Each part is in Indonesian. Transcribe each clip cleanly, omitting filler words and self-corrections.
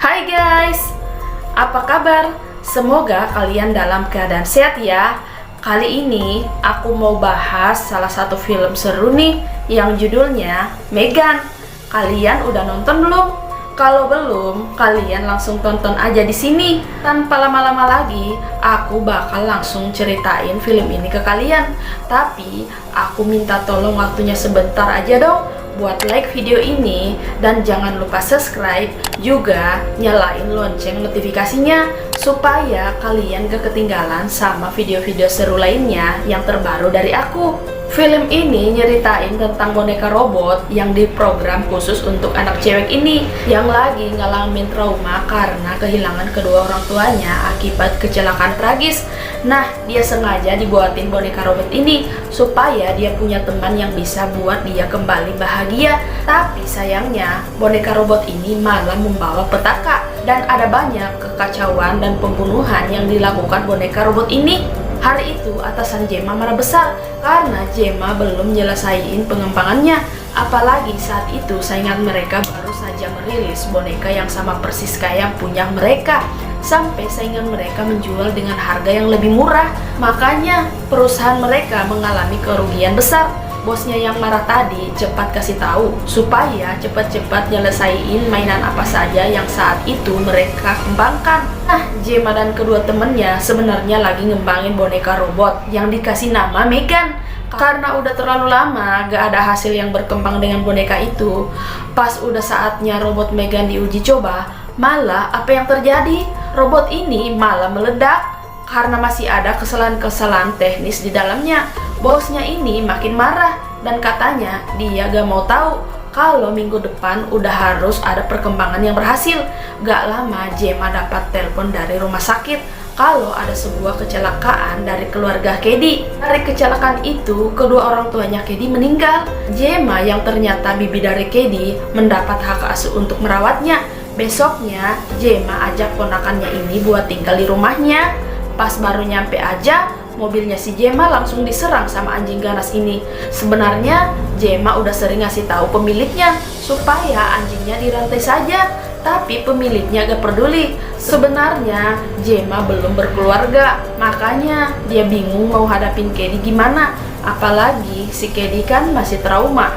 Hai guys, apa kabar? Semoga kalian dalam keadaan sehat ya. Kali ini aku mau bahas salah satu film seru nih yang judulnya Megan. Kalian udah nonton belum? Kalau belum, kalian langsung tonton aja di sini. Tanpa lama-lama lagi, aku bakal langsung ceritain film ini ke kalian. Tapi aku minta tolong waktunya sebentar aja dong, buat like video ini dan jangan lupa subscribe, juga nyalain lonceng notifikasinya supaya kalian gak ketinggalan sama video-video seru lainnya yang terbaru dari aku. Film ini nyeritain tentang boneka robot yang diprogram khusus untuk anak cewek ini yang lagi ngalamin trauma karena kehilangan kedua orang tuanya akibat kecelakaan tragis. Nah, dia sengaja dibuatin boneka robot ini supaya dia punya teman yang bisa buat dia kembali bahagia. Tapi sayangnya, boneka robot ini malah membawa petaka dan ada banyak kekacauan dan pembunuhan yang dilakukan boneka robot ini. Hari itu atasan Gemma marah besar karena Gemma belum nyelesain pengembangannya. Apalagi saat itu saingan mereka baru saja merilis boneka yang sama persis kayak punya mereka. Sampai saingan mereka menjual dengan harga yang lebih murah. Makanya perusahaan mereka mengalami kerugian besar. Bosnya yang marah tadi cepat kasih tahu supaya cepat-cepat nyelesain mainan apa saja yang saat itu mereka kembangkan. Nah, Gemma dan kedua temennya sebenarnya lagi ngembangin boneka robot yang dikasih nama Megan. Karena udah terlalu lama gak ada hasil yang berkembang dengan boneka itu, pas udah saatnya robot Megan diuji coba, malah apa yang terjadi? Robot ini malah meledak karena masih ada kesalahan-kesalahan teknis di dalamnya. Bosnya ini makin marah dan katanya dia gak mau tahu kalau minggu depan udah harus ada perkembangan yang berhasil. Gak lama Gemma dapat telepon dari rumah sakit kalau ada sebuah kecelakaan dari keluarga Kedi. Dari kecelakaan itu, kedua orang tuanya Kedi meninggal. Gemma yang ternyata bibi dari Kedi mendapat hak asuh untuk merawatnya. Besoknya Gemma ajak ponakannya ini buat tinggal di rumahnya. Pas baru nyampe aja, mobilnya si Gemma langsung diserang sama anjing ganas ini. Sebenarnya Gemma udah sering ngasih tahu pemiliknya supaya anjingnya dirantai saja, tapi pemiliknya gak peduli. Sebenarnya Gemma belum berkeluarga, makanya dia bingung mau hadapin Kedi gimana. Apalagi si Kedi kan masih trauma.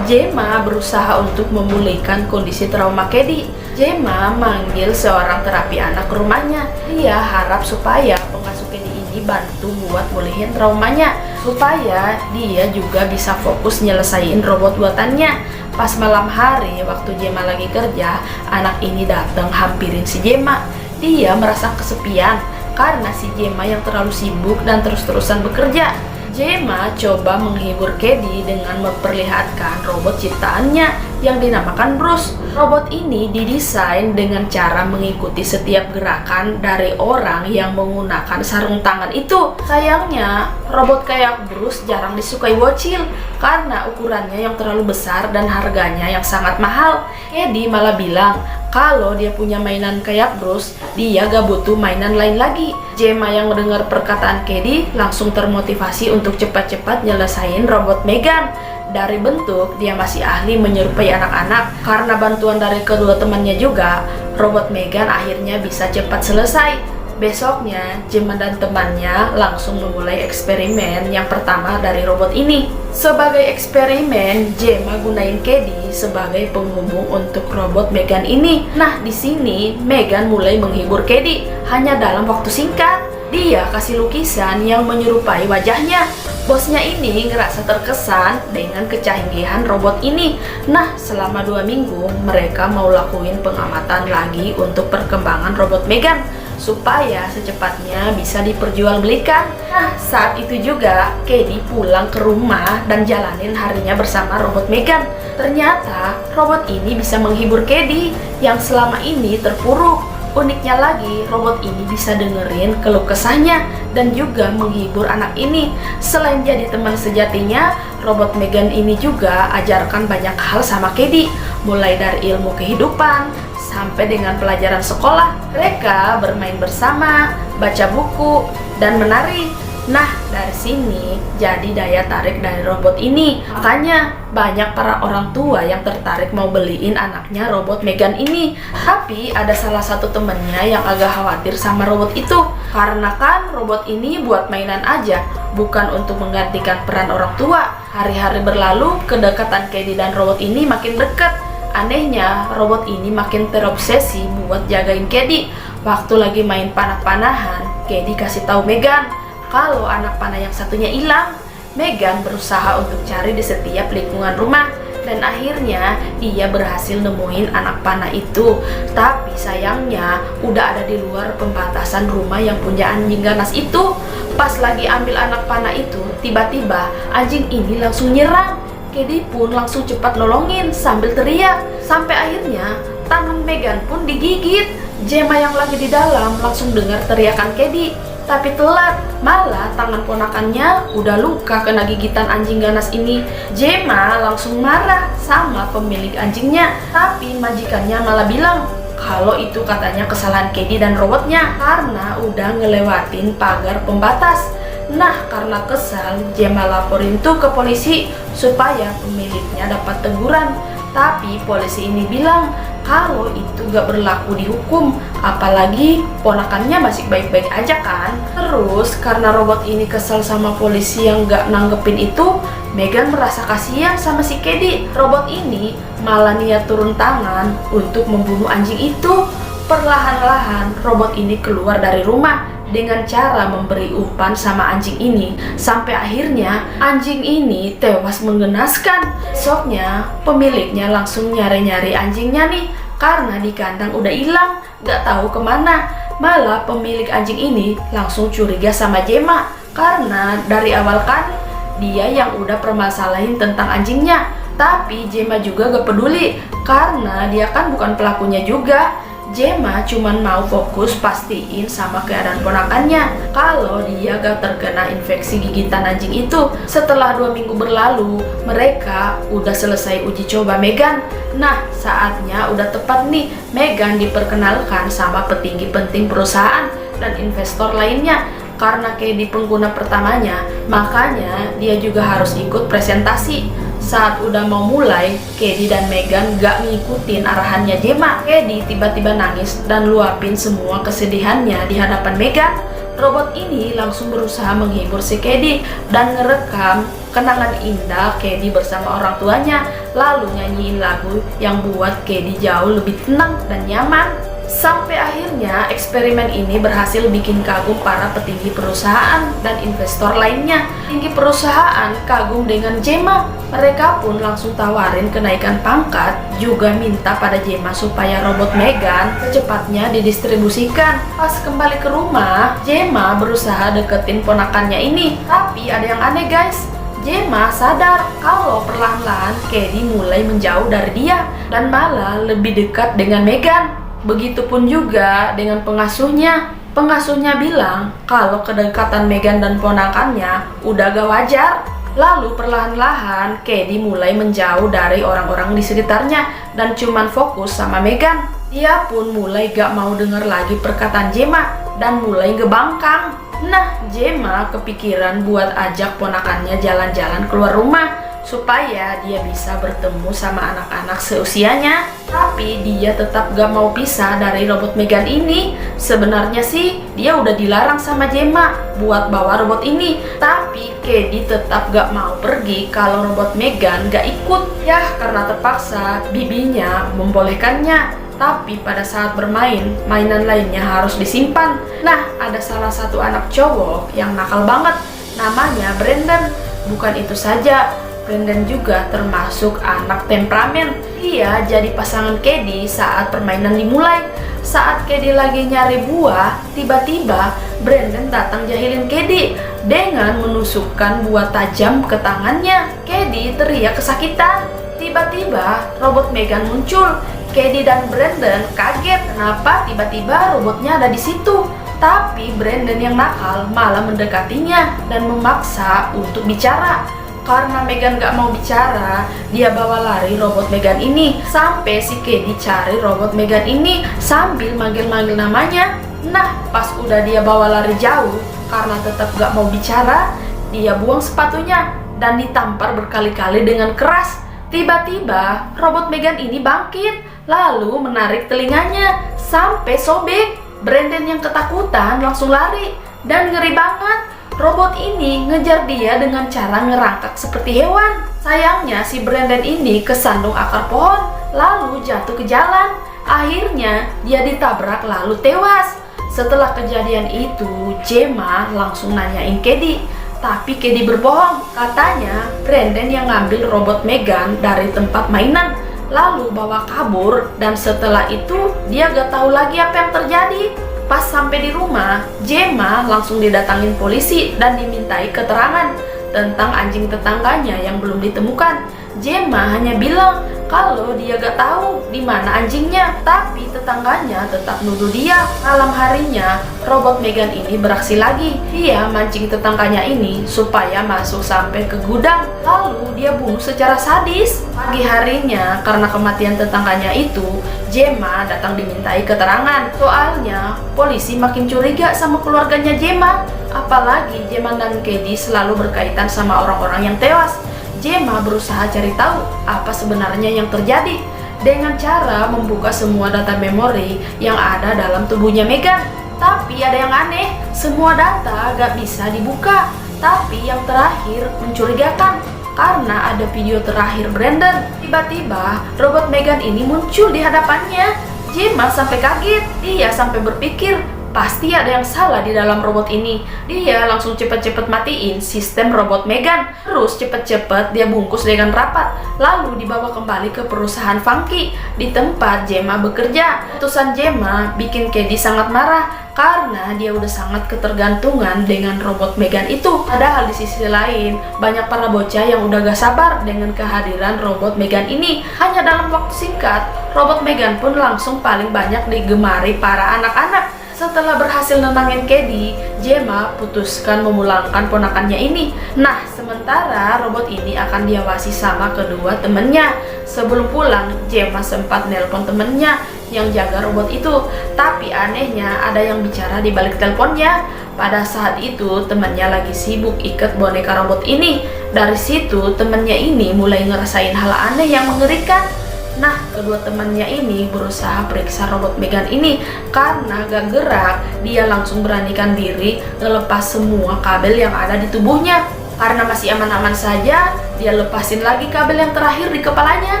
Gemma berusaha untuk memulihkan kondisi trauma Kedi. Gemma manggil seorang terapi anak ke rumahnya. Dia harap supaya pengasuh Kedi ini bantu buat mulihin traumanya, supaya dia juga bisa fokus nyelesain robot buatannya. Pas malam hari waktu Gemma lagi kerja, anak ini datang hampirin si Gemma. Dia merasa kesepian karena si Gemma yang terlalu sibuk dan terus-terusan bekerja. Gemma coba menghibur Kedi dengan memperlihatkan robot ciptaannya yang dinamakan Bruce. Robot ini didesain dengan cara mengikuti setiap gerakan dari orang yang menggunakan sarung tangan itu. Sayangnya, robot kayak Bruce jarang disukai bocil karena ukurannya yang terlalu besar dan harganya yang sangat mahal. Kedi malah bilang kalau dia punya mainan kayak Bruce, dia gak butuh mainan lain lagi. Gemma yang mendengar perkataan Kedi langsung termotivasi untuk cepat-cepat nyelesain robot Megan. Dari bentuk, dia masih ahli menyerupai anak-anak. Karena bantuan dari kedua temannya juga, robot Megan akhirnya bisa cepat selesai. Besoknya, Gemma dan temannya langsung memulai eksperimen yang pertama dari robot ini. Sebagai eksperimen, Gemma gunain Kedi sebagai penghubung untuk robot Megan ini. Nah, di sini Megan mulai menghibur Kedi hanya dalam waktu singkat. Dia kasih lukisan yang menyerupai wajahnya. Bosnya ini ngerasa terkesan dengan kecanggihan robot ini. Nah, selama 2 minggu mereka mau lakuin pengamatan lagi untuk perkembangan robot Megan supaya secepatnya bisa diperjualbelikan. Nah, saat itu juga Kedi pulang ke rumah dan jalanin harinya bersama robot Megan. Ternyata robot ini bisa menghibur Kedi yang selama ini terpuruk. Uniknya lagi, robot ini bisa dengerin keluh kesahnya dan juga menghibur anak ini. Selain jadi teman sejatinya, robot Megan ini juga ajarkan banyak hal sama Kedi, mulai dari ilmu kehidupan sampai dengan pelajaran sekolah. Mereka bermain bersama, baca buku, dan menari. Nah, dari sini jadi daya tarik dari robot ini. Makanya banyak para orang tua yang tertarik mau beliin anaknya robot Megan ini. Tapi ada salah satu temennya yang agak khawatir sama robot itu. Karena kan robot ini buat mainan aja, bukan untuk menggantikan peran orang tua. Hari-hari berlalu, kedekatan Kedi dan robot ini makin dekat. Anehnya, robot ini makin terobsesi buat jagain Kedi. Waktu lagi main panah-panahan, Kedi kasih tahu Megan kalau anak panah yang satunya hilang. Megan berusaha untuk cari di setiap lingkungan rumah dan akhirnya dia berhasil nemuin anak panah itu. Tapi sayangnya udah ada di luar pembatasan rumah yang punya anjing ganas itu. Pas lagi ambil anak panah itu, tiba-tiba anjing ini langsung nyerang. Kedi pun langsung cepat nolongin sambil teriak. Sampai akhirnya tangan Megan pun digigit. Gemma yang lagi di dalam langsung dengar teriakan Kedi. Tapi telat, malah tangan ponakannya udah luka kena gigitan anjing ganas ini. Gemma langsung marah sama pemilik anjingnya. Tapi majikannya malah bilang kalau itu katanya kesalahan Kedi dan robotnya karena udah ngelewatin pagar pembatas. Nah, karena kesal, Gemma laporin tuh ke polisi supaya pemiliknya dapat teguran. Tapi polisi ini bilang kalau itu gak berlaku di hukum, apalagi ponakannya masih baik-baik aja kan. Terus karena robot ini kesal sama polisi yang gak nanggepin itu, Megan merasa kasihan sama si Kedi. Robot ini malah niat turun tangan untuk membunuh anjing itu. Perlahan-lahan robot ini keluar dari rumah dengan cara memberi umpan sama anjing ini. Sampai akhirnya anjing ini tewas menggenaskan. Besoknya pemiliknya langsung nyari-nyari anjingnya nih, karena di kandang udah hilang, gak tahu kemana. Malah pemilik anjing ini langsung curiga sama Gemma, karena dari awal kan dia yang udah permasalahin tentang anjingnya. Tapi Gemma juga gak peduli, karena dia kan bukan pelakunya juga. Gemma cuman mau fokus pastiin sama keadaan ponakannya kalau dia gak terkena infeksi gigitan anjing itu. Setelah 2 minggu berlalu, mereka udah selesai uji coba Megan. Nah, saatnya udah tepat nih Megan diperkenalkan sama petinggi penting perusahaan dan investor lainnya. Karena Kedi pengguna pertamanya, makanya dia juga harus ikut presentasi. Saat udah mau mulai, Kedi dan Megan gak ngikutin arahannya Gemma. Kedi tiba-tiba nangis dan luapin semua kesedihannya di hadapan Megan. Robot ini langsung berusaha menghibur si Kedi dan ngerekam kenangan indah Kedi bersama orang tuanya, lalu nyanyiin lagu yang buat Kedi jauh lebih tenang dan nyaman. Sampai akhirnya eksperimen ini berhasil bikin kagum para petinggi perusahaan dan investor lainnya. Tinggi perusahaan kagum dengan Gemma. Mereka pun langsung tawarin kenaikan pangkat, juga minta pada Gemma supaya robot Megan secepatnya didistribusikan. Pas kembali ke rumah, Gemma berusaha deketin ponakannya ini. Tapi ada yang aneh guys. Gemma sadar kalau perlahan-lahan Kedi mulai menjauh dari dia dan malah lebih dekat dengan Megan. Begitupun juga dengan pengasuhnya. Pengasuhnya bilang kalau kedekatan Megan dan ponakannya udah gak wajar. Lalu perlahan-lahan Kedi mulai menjauh dari orang-orang di sekitarnya dan cuman fokus sama Megan. Dia pun mulai gak mau denger lagi perkataan Gemma dan mulai ngebangkang. Nah, Gemma kepikiran buat ajak ponakannya jalan-jalan keluar rumah supaya dia bisa bertemu sama anak-anak seusianya. Tapi dia tetap gak mau pisah dari robot Megan ini. Sebenarnya sih dia udah dilarang sama Gemma buat bawa robot ini, tapi Kedi tetap gak mau pergi kalau robot Megan gak ikut. Ya karena terpaksa bibinya membolehkannya. Tapi pada saat bermain, mainan lainnya harus disimpan. Nah, ada salah satu anak cowok yang nakal banget, namanya Brandon. Bukan itu saja, Brandon juga termasuk anak temperamen. Dia jadi pasangan Kedi saat permainan dimulai. Saat Kedi lagi nyari buah, tiba-tiba Brandon datang jahilin Kedi dengan menusukkan buah tajam ke tangannya. Kedi teriak kesakitan. Tiba-tiba robot Megan muncul. Kedi dan Brandon kaget kenapa tiba-tiba robotnya ada di situ. Tapi Brandon yang nakal malah mendekatinya dan memaksa untuk bicara. Karena Megan gak mau bicara, dia bawa lari robot Megan ini. Sampai si Kedi cari robot Megan ini sambil manggil-manggil namanya. Nah, pas udah dia bawa lari jauh, karena tetap gak mau bicara, dia buang sepatunya dan ditampar berkali-kali dengan keras. Tiba-tiba, robot Megan ini bangkit, lalu menarik telinganya sampai sobek. Brandon yang ketakutan langsung lari, dan ngeri banget. Robot ini ngejar dia dengan cara ngerangkak seperti hewan. Sayangnya si Brandon ini kesandung akar pohon, lalu jatuh ke jalan. Akhirnya dia ditabrak lalu tewas. Setelah kejadian itu, Gemma langsung nanyain Kedi. Tapi Kedi berbohong, katanya Brandon yang ngambil robot Megan dari tempat mainan, lalu bawa kabur, dan setelah itu dia gak tahu lagi apa yang terjadi. Pas sampai di rumah, Gemma langsung didatangin polisi dan dimintai keterangan tentang anjing tetangganya yang belum ditemukan. Gemma hanya bilang kalau dia gak tahu di mana anjingnya, tapi tetangganya tetap nuduh dia. Malam harinya, robot Megan ini beraksi lagi. Dia mancing tetangganya ini supaya masuk sampai ke gudang, lalu dia bunuh secara sadis. Pagi harinya, karena kematian tetangganya itu, Gemma datang dimintai keterangan. Soalnya, polisi makin curiga sama keluarganya Gemma. Apalagi Gemma dan Kedi selalu berkaitan sama orang-orang yang tewas. Gemma berusaha cari tahu apa sebenarnya yang terjadi dengan cara membuka semua data memori yang ada dalam tubuhnya Megan. Tapi ada yang aneh, semua data gak bisa dibuka. Tapi yang terakhir mencurigakan, karena ada video terakhir Brandon. Tiba-tiba robot Megan ini muncul di hadapannya. Gemma sampai kaget, dia sampai berpikir pasti ada yang salah di dalam robot ini. Dia langsung cepet-cepet matiin sistem robot Megan. Terus cepet-cepet dia bungkus dengan rapat, lalu dibawa kembali ke perusahaan Funky di tempat Gemma bekerja. Keputusan Gemma bikin Kedi sangat marah karena dia udah sangat ketergantungan dengan robot Megan itu. Padahal di sisi lain, banyak para bocah yang udah gak sabar dengan kehadiran robot Megan ini. Hanya dalam waktu singkat, robot Megan pun langsung paling banyak digemari para anak-anak. Setelah berhasil nenangin Kedi, Gemma putuskan memulangkan ponakannya ini. Nah, sementara robot ini akan diawasi sama kedua temennya. Sebelum pulang, Gemma sempat nelpon temennya yang jaga robot itu. Tapi anehnya ada yang bicara di balik teleponnya. Pada saat itu, temannya lagi sibuk ikat boneka robot ini. Dari situ, temannya ini mulai ngerasain hal aneh yang mengerikan. Nah, kedua temannya ini berusaha periksa robot Megan ini. Karena gak gerak, dia langsung beranikan diri ngelepas semua kabel yang ada di tubuhnya. Karena masih aman-aman saja, dia lepasin lagi kabel yang terakhir di kepalanya.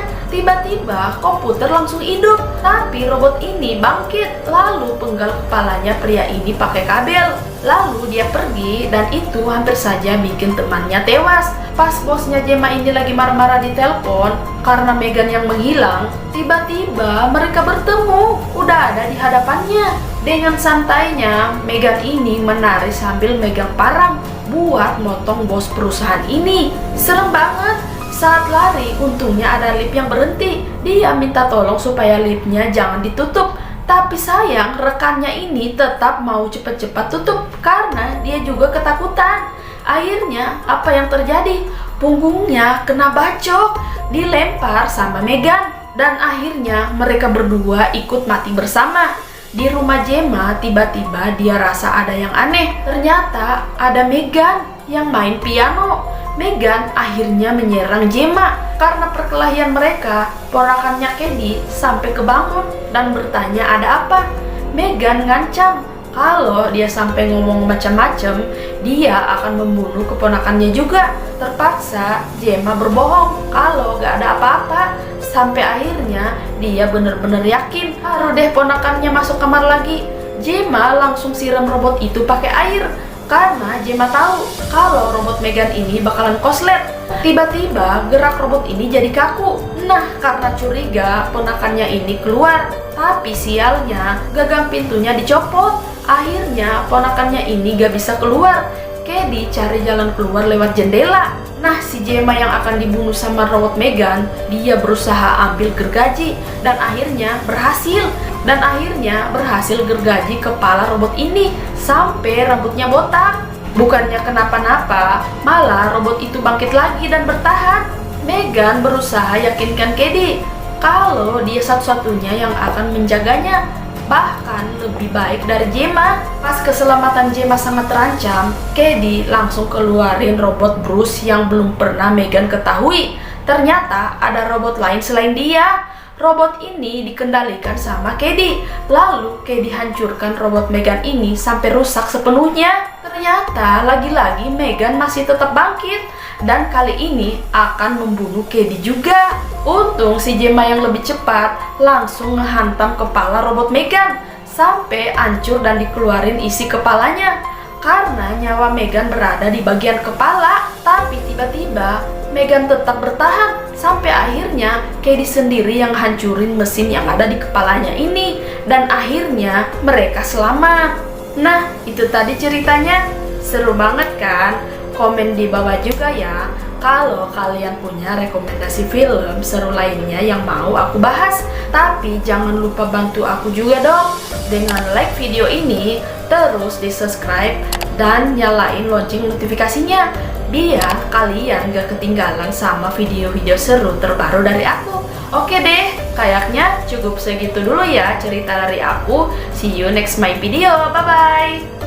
Tiba-tiba komputer langsung hidup, tapi robot ini bangkit, lalu penggal kepalanya pria ini pakai kabel. Lalu dia pergi, dan itu hampir saja bikin temannya tewas. Pas bosnya Gemma ini lagi marah-marah di telepon karena Megan yang menghilang, tiba-tiba mereka bertemu, udah ada di hadapannya. Dengan santainya, Megan ini menari sambil megang parang buat motong bos perusahaan ini. Serem banget. Saat lari, untungnya ada lift yang berhenti. Dia minta tolong supaya liftnya jangan ditutup. Tapi sayang, rekannya ini tetap mau cepat-cepat tutup karena dia juga ketakutan. Akhirnya, apa yang terjadi? Punggungnya kena bacok, dilempar sama Megan. Dan akhirnya mereka berdua ikut mati bersama. Di rumah Gemma, tiba-tiba dia rasa ada yang aneh. Ternyata ada Megan yang main piano. Megan akhirnya menyerang Gemma. Karena perkelahian mereka, ponakannya Kedi sampai kebangun dan bertanya ada apa. Megan ngancam kalau dia sampai ngomong macam-macam, dia akan membunuh keponakannya juga. Terpaksa Gemma berbohong kalau gak ada apa-apa. Sampai akhirnya dia bener-bener yakin. Baru deh ponakannya masuk kamar lagi, Gemma langsung siram robot itu pakai air. Karena Gemma tahu kalau robot Megan ini bakalan koslet. Tiba-tiba gerak robot ini jadi kaku. Nah, karena curiga ponakannya ini keluar. Tapi sialnya gagang pintunya dicopot. Akhirnya ponakannya ini gak bisa keluar. Kedi cari jalan keluar lewat jendela. Nah, si Gemma yang akan dibunuh sama robot Megan, dia berusaha ambil gergaji dan akhirnya berhasil gergaji kepala robot ini sampai rambutnya botak. Bukannya kenapa-napa, malah robot itu bangkit lagi dan bertahan. Megan berusaha yakinkan Kedi kalau dia satu-satunya yang akan menjaganya. bahkan lebih baik dari Gemma. Pas keselamatan Gemma sangat terancam, Cady langsung keluarin robot Bruce yang belum pernah Meghan ketahui. Ternyata ada robot lain selain dia. Robot ini dikendalikan sama Cady. Lalu Cady hancurkan robot Meghan ini sampai rusak sepenuhnya. Ternyata lagi-lagi Meghan masih tetap bangkit, dan kali ini akan membunuh Cady juga. Untung si Gemma yang lebih cepat langsung ngehantam kepala robot Meghan sampai hancur dan dikeluarin isi kepalanya. Karena nyawa Meghan berada di bagian kepala. Tapi tiba-tiba Meghan tetap bertahan sampai akhirnya Cady sendiri yang hancurin mesin yang ada di kepalanya ini, dan akhirnya mereka selamat. Nah, itu tadi ceritanya. Seru banget kan? Komen di bawah juga ya kalau kalian punya rekomendasi film seru lainnya yang mau aku bahas. Tapi jangan lupa bantu aku juga dong dengan like video ini, terus di subscribe dan nyalain lonceng notifikasinya biar kalian gak ketinggalan sama video-video seru terbaru dari aku. Oke deh, kayaknya cukup segitu dulu ya cerita dari aku. See you next my video, bye bye.